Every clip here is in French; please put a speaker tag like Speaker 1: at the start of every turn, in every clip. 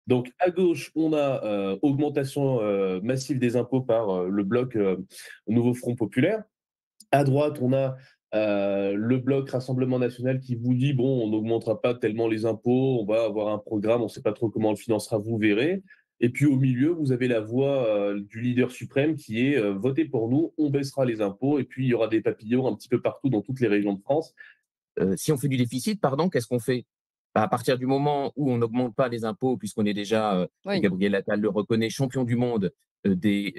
Speaker 1: Donc à gauche, on a augmentation massive des impôts par le bloc Nouveau Front Populaire. À droite, on a le bloc Rassemblement national qui vous dit bon, on n'augmentera pas tellement les impôts, on va avoir un programme, on ne sait pas trop comment on le financera, vous verrez. Et puis au milieu, vous avez la voix du leader suprême qui est votez pour nous, on baissera les impôts, et puis il y aura des papillons un petit peu partout dans toutes les régions de France.
Speaker 2: Si on fait du déficit, pardon, qu'est-ce qu'on fait? Bah, à partir du moment où on n'augmente pas les impôts, puisqu'on est déjà, et
Speaker 3: Oui.
Speaker 2: Gabriel Attal le reconnaît, champion du monde des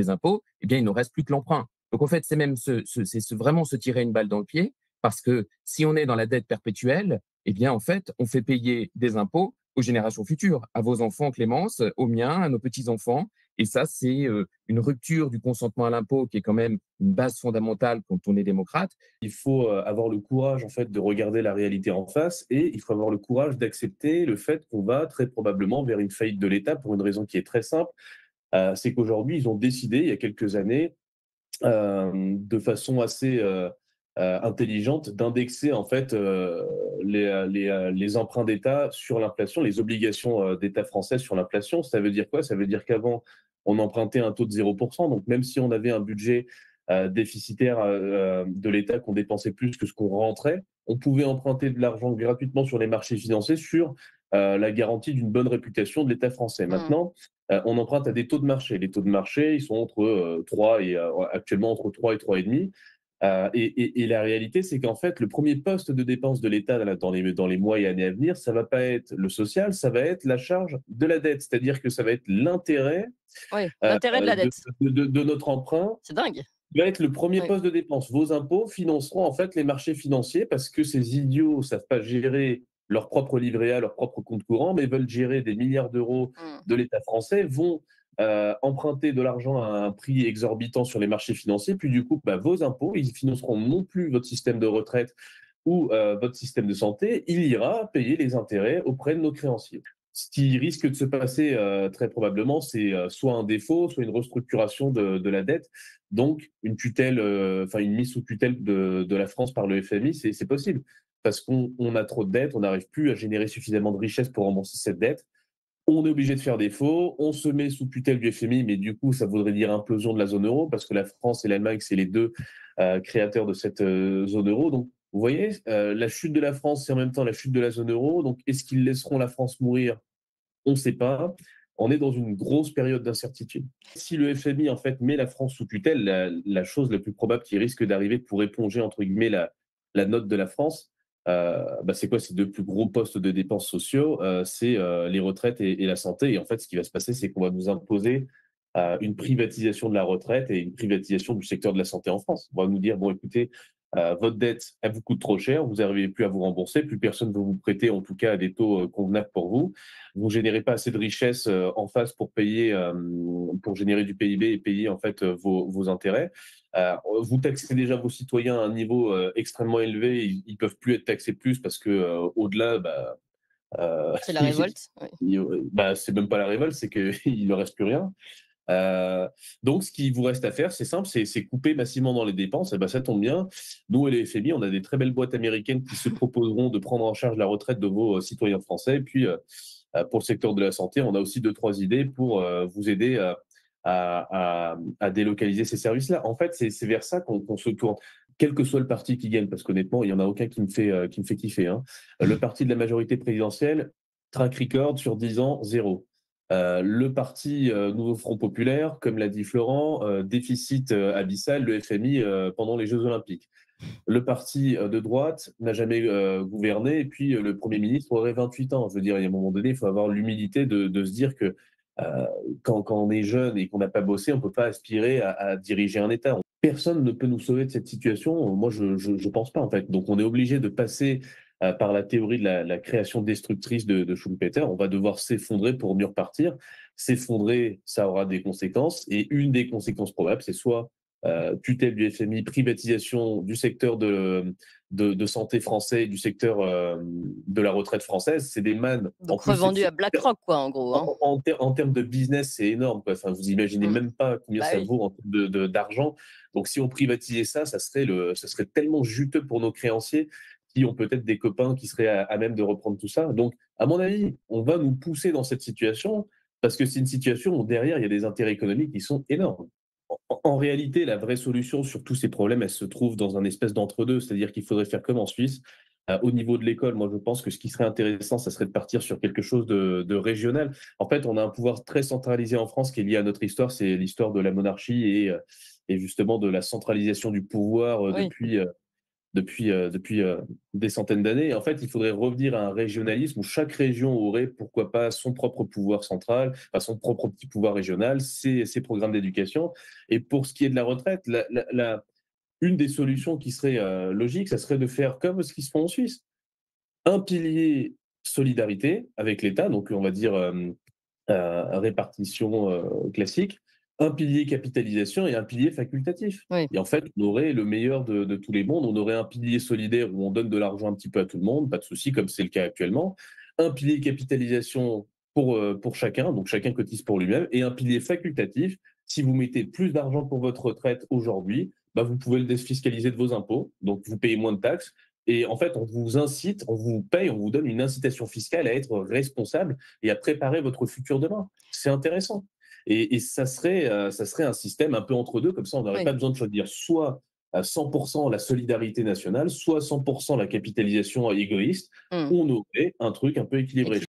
Speaker 2: impôts, eh bien, il ne reste plus que l'emprunt. Donc, en fait, c'est même vraiment se tirer une balle dans le pied, parce que si on est dans la dette perpétuelle, eh bien, en fait, on fait payer des impôts aux générations futures, à vos enfants, Clémence, aux miens, à nos petits-enfants. Et ça, c'est une rupture du consentement à l'impôt qui est quand même une base fondamentale quand on est démocrate.
Speaker 1: Il faut avoir le courage en fait de regarder la réalité en face et il faut avoir le courage d'accepter le fait qu'on va très probablement vers une faillite de l'État pour une raison qui est très simple. C'est qu'aujourd'hui, ils ont décidé il y a quelques années de façon assez intelligente d'indexer en fait les emprunts d'État sur l'inflation, les obligations d'État français sur l'inflation. Ça veut dire quoi? Ça veut dire qu'avant, on empruntait un taux de 0%, donc même si on avait un budget déficitaire de l'État, qu'on dépensait plus que ce qu'on rentrait, on pouvait emprunter de l'argent gratuitement sur les marchés financiers sur la garantie d'une bonne réputation de l'État français.
Speaker 3: Mmh.
Speaker 1: Maintenant, on emprunte à des taux de marché. Les taux de marché, ils sont entre 3 et actuellement entre 3 et 3,5. Et la réalité, c'est qu'en fait, le premier poste de dépense de l'État dans les mois et années à venir, ça va pas être le social, ça va être la charge de la dette. C'est-à-dire que ça va être l'intérêt
Speaker 3: Oui, l'intérêt de la dette.
Speaker 1: de notre emprunt
Speaker 3: C'est dingue.
Speaker 1: qui va être le premier
Speaker 3: Oui.
Speaker 1: poste de dépense. Vos impôts financeront en fait les marchés financiers parce que ces idiots ne savent pas gérer leur propre livret A, leur propre compte courant, mais veulent gérer des milliards d'euros
Speaker 3: Mmh.
Speaker 1: de l'État français, vont emprunter de l'argent à un prix exorbitant sur les marchés financiers, puis du coup, bah, vos impôts, ils financeront non plus votre système de retraite ou votre système de santé, il ira payer les intérêts auprès de nos créanciers. Ce qui risque de se passer très probablement, c'est soit un défaut, soit une restructuration de la dette. Donc, une tutelle, enfin une mise sous tutelle de la France par le FMI, c'est possible. Parce qu'on a trop de dettes, on n'arrive plus à générer suffisamment de richesses pour rembourser cette dette. On est obligé de faire défaut, on se met sous tutelle du FMI, mais du coup, ça voudrait dire implosion de la zone euro, parce que la France et l'Allemagne, c'est les deux créateurs de cette zone euro. Donc, vous voyez, la chute de la France, c'est en même temps la chute de la zone euro. Donc, est-ce qu'ils laisseront la France mourir? On ne sait pas. On est dans une grosse période d'incertitude. Si le FMI, en fait, met la France sous tutelle, la chose la plus probable qui risque d'arriver pour éponger, entre guillemets, la note de la France, bah, c'est quoi ces deux plus gros postes de dépenses sociaux? C'est les retraites et la santé. Et en fait, ce qui va se passer, c'est qu'on va nous imposer une privatisation de la retraite et une privatisation du secteur de la santé en France. On va nous dire, bon, écoutez, votre dette, elle vous coûte trop cher, vous n'arrivez plus à vous rembourser, plus personne ne veut vous prêter, en tout cas à des taux convenables pour vous. Vous ne générez pas assez de richesse en face pour payer, pour générer du PIB et payer en fait vos intérêts. Vous taxez déjà vos citoyens à un niveau extrêmement élevé, ils ne peuvent plus être taxés plus parce que au-delà, bah,
Speaker 3: C'est la révolte. Oui.
Speaker 1: bah, c'est même pas la révolte, c'est qu'il ne reste plus rien. Donc, ce qu'il vous reste à faire, c'est simple, c'est couper massivement dans les dépenses. Et ben, ça tombe bien. Nous et les FMI, on a des très belles boîtes américaines qui se proposeront de prendre en charge la retraite de vos citoyens français. Et puis, pour le secteur de la santé, on a aussi deux, trois idées pour vous aider à délocaliser ces services-là. En fait, c'est vers ça qu'on se tourne. Quel que soit le parti qui gagne, parce qu'honnêtement, il n'y en a aucun qui me fait kiffer, hein. Le parti de la majorité présidentielle, track record sur 10 ans, zéro. Le parti Nouveau Front Populaire, comme l'a dit Florent, déficit abyssal, le FMI pendant les Jeux Olympiques. Le parti de droite n'a jamais gouverné, et puis le Premier ministre aurait 28 ans. Je veux dire, il y a un moment donné, il faut avoir l'humilité de se dire que euh, quand on est jeune et qu'on n'a pas bossé, on ne peut pas aspirer à diriger un État. Personne ne peut nous sauver de cette situation. Moi, je ne pense pas, en fait. Donc, on est obligé de passer par la théorie de la création destructrice de Schumpeter. On va devoir s'effondrer pour mieux repartir. S'effondrer, ça aura des conséquences. Et une des conséquences probables, c'est soit tutelle du FMI, privatisation du secteur de santé français et du secteur de la retraite française. C'est des mannes. En
Speaker 3: Donc
Speaker 1: plus,
Speaker 3: revendu à BlackRock, quoi, en gros, hein.
Speaker 1: en termes de business, c'est énorme, quoi. Enfin, vous imaginez
Speaker 3: Mmh.
Speaker 1: même pas combien
Speaker 3: Bah
Speaker 1: ça
Speaker 3: oui.
Speaker 1: vaut en termes d'argent. Donc, si on privatisait ça, ça serait tellement juteux pour nos créanciers qui ont peut-être des copains qui seraient à même de reprendre tout ça. Donc, à mon avis, on va nous pousser dans cette situation parce que c'est une situation où derrière, il y a des intérêts économiques qui sont énormes. En réalité, la vraie solution sur tous ces problèmes, elle se trouve dans un espèce d'entre-deux, c'est-à-dire qu'il faudrait faire comme en Suisse. Au niveau de l'école, moi, je pense que ce qui serait intéressant, ça serait de partir sur quelque chose de régional. En fait, on a un pouvoir très centralisé en France qui est lié à notre histoire, c'est l'histoire de la monarchie et justement de la centralisation du pouvoir
Speaker 3: Oui.
Speaker 1: depuis des centaines d'années. En fait, il faudrait revenir à un régionalisme où chaque région aurait, pourquoi pas, son propre pouvoir central, enfin, son propre petit pouvoir régional, ses programmes d'éducation. Et pour ce qui est de la retraite, une des solutions qui serait logique, ça serait de faire comme ce qui se fait en Suisse. Un pilier solidarité avec l'État, donc on va dire répartition classique, un pilier capitalisation et un pilier facultatif.
Speaker 3: Oui.
Speaker 1: Et en fait, on aurait le meilleur de tous les mondes. On aurait un pilier solidaire où on donne de l'argent un petit peu à tout le monde, pas de souci, comme c'est le cas actuellement. Un pilier capitalisation pour chacun, donc chacun cotise pour lui-même, et un pilier facultatif. Si vous mettez plus d'argent pour votre retraite aujourd'hui, bah, vous pouvez le défiscaliser de vos impôts, donc vous payez moins de taxes. Et en fait, on vous incite, on vous paye, on vous donne une incitation fiscale à être responsable et à préparer votre futur demain. C'est intéressant. Et ça serait un système un peu entre deux, comme ça on n'aurait
Speaker 3: Oui.
Speaker 1: pas besoin de choisir soit à 100% la solidarité nationale, soit 100% la capitalisation égoïste.
Speaker 3: Mmh.
Speaker 1: On aurait un truc un peu équilibré.